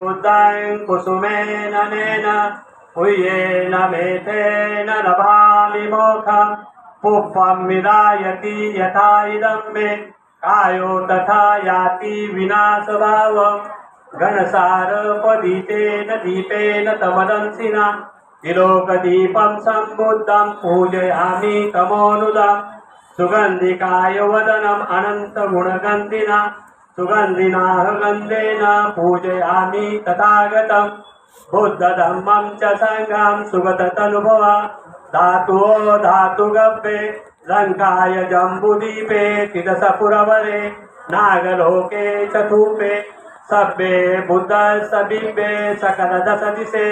उदां कुसुमेन नेन उयेन मेथेन नभामि मोखं पुष्पं विदायति यथा इदं मे कायो तथा याति विनाशभावं घनसारपदीतेन दीपेन तमदंसिना तिलोकदीपं सम्बुद्धं पूजयामि तमोनुदं सुगन्धिकाय वदनम् अनन्तगुणगन्धिना सुगन्धिनाः गन्धेन पूजयामि तथागतं बुद्धधम्मं च संघं सुगततनुभवा धातुओ धातुगव्ये लङ्काय जम्बुदीपे तिदसपुरवरे नागलोके चतुपे सभ्ये बुद्धसबिम्बे सकलदशदिशे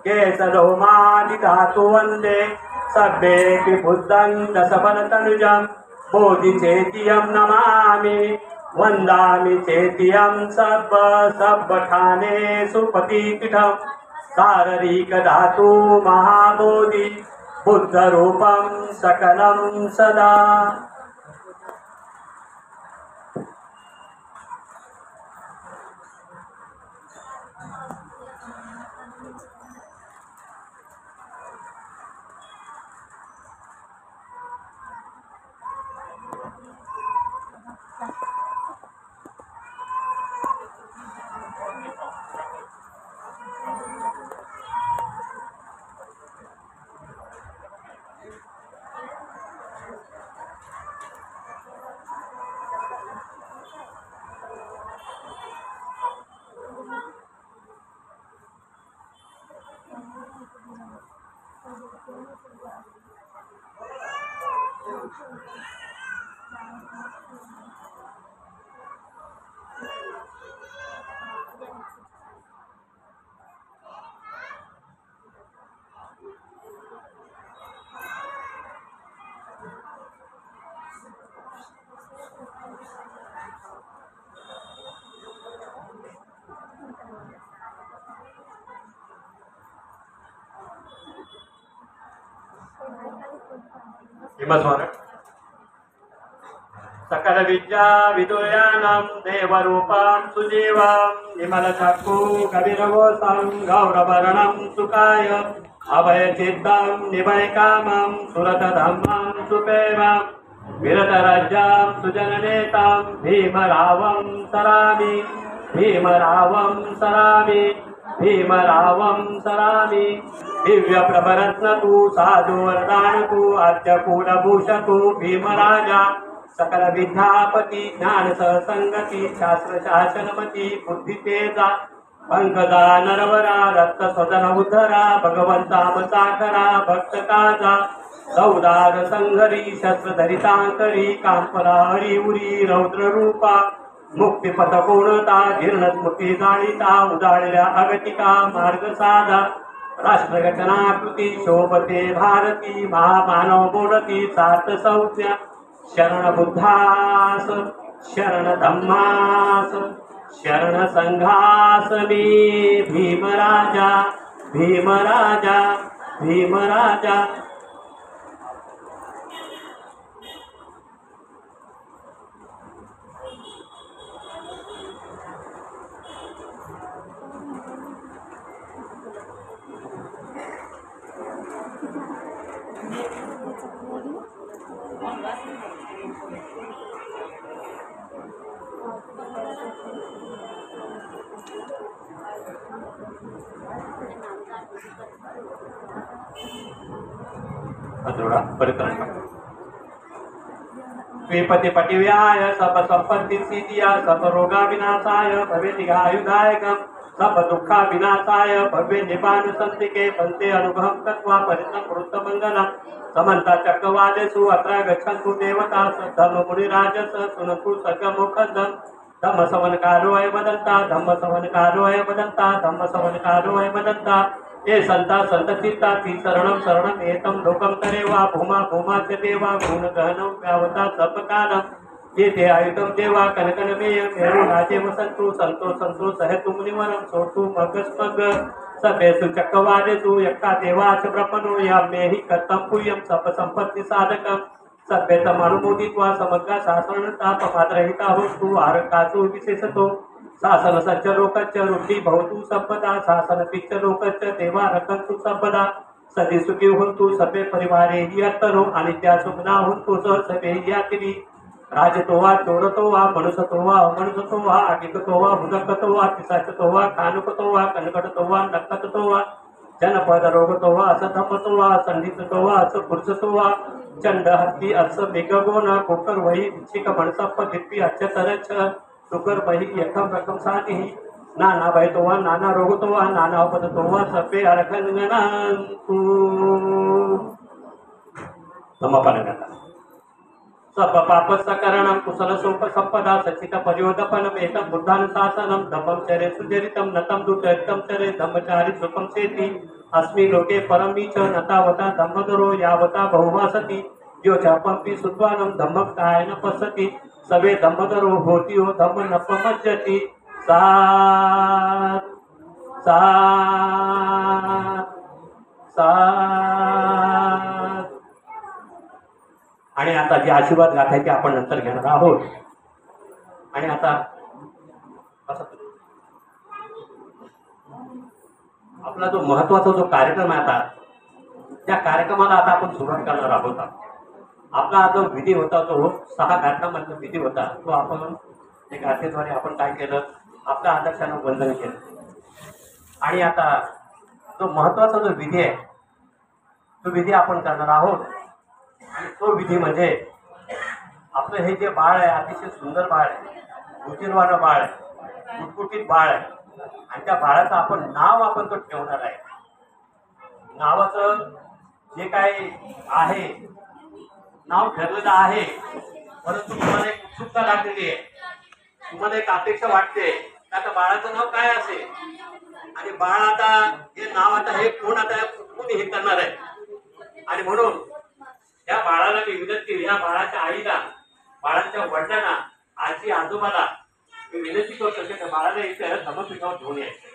केशलोमादिधातु वन्दे सभ्येऽपि बुद्धं दशबलतनुजं बोधिचेतियं नमामि वन्दामि चेतियं सब्बठानेषु पतिपीठं शारीरिकधातु महाबोधि बुद्धरूपं सकलं सदा। सकल विद्या विदुयानं देवरूपं सुजीवं विमलचक्षु कविरवोसं गौरवर्णं सुकाय अभयचित्तं निभयकामं सुरतधम्मं सुपेमं विरतराज्यं सुजननेतां भीमरावं सरामि भीमरावं सरामि भीमरावं सरामि दिव्यप्रभरत्नतु साधुवरदानतु आद्यकुलभूषतु भीमराजा सकल विद्यापति ज्ञान सहसंगति शास्त्र शासनमती बुद्धि तेजा पंकजा नरवरा रक्त स्वजन उद्धरा भगवंता मसाखरा भक्त काजा सौदार संघरी शस्त्रधरितांकरी कांपरा हरी उरी रौद्र रूपा मुक्तिपथ पूर्णता जीर्ण स्मृती जाळीता उदाळल्या अगतिका मार्ग साधा राष्ट्रघटनाकृती शोभते भारती महामानव बोलती सार्थ संज्ञा शरण बुद्धास शरण धम्मास शरण संघास मी भीमराजा भीमराजा भीमराजा। विपति पटिव्याय सब संपत्ति सिद्धिया सब रोगा विनाशाय भवेदिगायुदायकं सब दुःखा विनाशाय भव्य निपान संतिके पंते अनुभवं कृत्वा परितं वृत्तमंगलम् समन्ता चक्रवालेषु अत्र गच्छन्तु देवता धम्म मुनिराजस सुनन्तु सर्गमुखन्दं धम्म सवनकारो अय वदन्ता धम्म सवनकारो अय वदन्ता धम्म सवनकारो अय वदन्ता ये संता संतचित्ता ती शरणं शरणं एतं लोकं तरेवा भूमा भूमा च देवा गुणगहनं व्यावता सपकालं ये ते आयुधं देवा कनकनमेय मेरु राजे वसन्तु संतो संतो सहतु मुनिवरं सोतु मगस्मग सभेषु चक्रवालेषु यक्का देवाच ब्रह्मणो याम्येहि कर्तं पुयं सप संपत्ति साधकं सभ्यतमनुमोदित्वा समग्र शासनतापमात्रहिता होस्तु आरकासु विशेषतो शासन सच्च लोकच्च रुटी भवतु संपदा शासन पिच्च लोकच्च देवा रखंतु संपदा सदी सुखी होतु सभे परिवारे यत्तनो आणि त्या सुखना होतु सभे यातिनी राजतो वा चोरतो वा मनुसतो वा अमनुसतो वा अगिकतो वा हुदकतो वा पिसाचतो वा कानुकतो वा कनकटतो वा नक्कतो वा जनपद रोगतो वा असं धमतो वा संधीतो वा असं पुरुषतो वा चंड हत्ती असं मेघगोन कोकर वही शिक म्हणसप्प दिप्पी अच्चतरच सुकर बही यखम रकम साधी नाना भयतो वा नाना रोगतो वा नाना उपदतो वा सभे अरखनगणांतु समपानगता सब पापस्करणं कुशल सोप संपदा सचित पर्योदपनम एतं बुद्धानुशासनं धम्मं चरे सुचरितं नतं दुतरितं चरे धम्मचारी सुखं सेति अस्मि लोके परमी च नतावता धम्मदरो यावता बहुवासति यो चापंपि सुद्वानं धम्मं कायन पश्यति सवे धम्मदरो होति हो धम्म नपमज्जति सात सात सात आणि आता जी आशीर्वाद गाथा आहे ती आपण नंतर घेणार आहोत. आणि आता आपला जो महत्वाचा जो कार्यक्रम आहे आता त्या कार्यक्रमाला आता आपण सुरुवात करणार आहोत. आपला जो विधी होता तो 6 घाटांमधला विधी होता तो आपण त्या गाथेद्वारे आपण काय केलं आपल्या अध्यक्षांना वंदन केलं. आणि आता जो महत्वाचा जो विधी आहे तो विधी आपण करणार आहोत. आणि तो विधी म्हणजे आपलं हे जे बाळ आहे अतिशय सुंदर बाळ आहे बुद्धिवान बाळ आहे कुटकुटीत बाळ आहे आणि त्या बाळाचं आपण नाव आपण तो ठेवणार आहे. नावाचं जे काही आहे नाव ठरलेलं आहे परंतु तुम्हाला एक उत्सुकता लागलेली आहे तुम्हाला एक अपेक्षा वाटते की आता बाळाचं नाव काय असेल आणि बाळ आता हे नाव आता हे कोण हे करणार आहे. आणि म्हणून त्या बाळाला मी विनंती या बाळाच्या आईला बाळाच्या वडिलांना आजी आजोबाला मी विनंती करतो की त्या बाळाला इथे धम्मपीठावर घेऊन यायचं.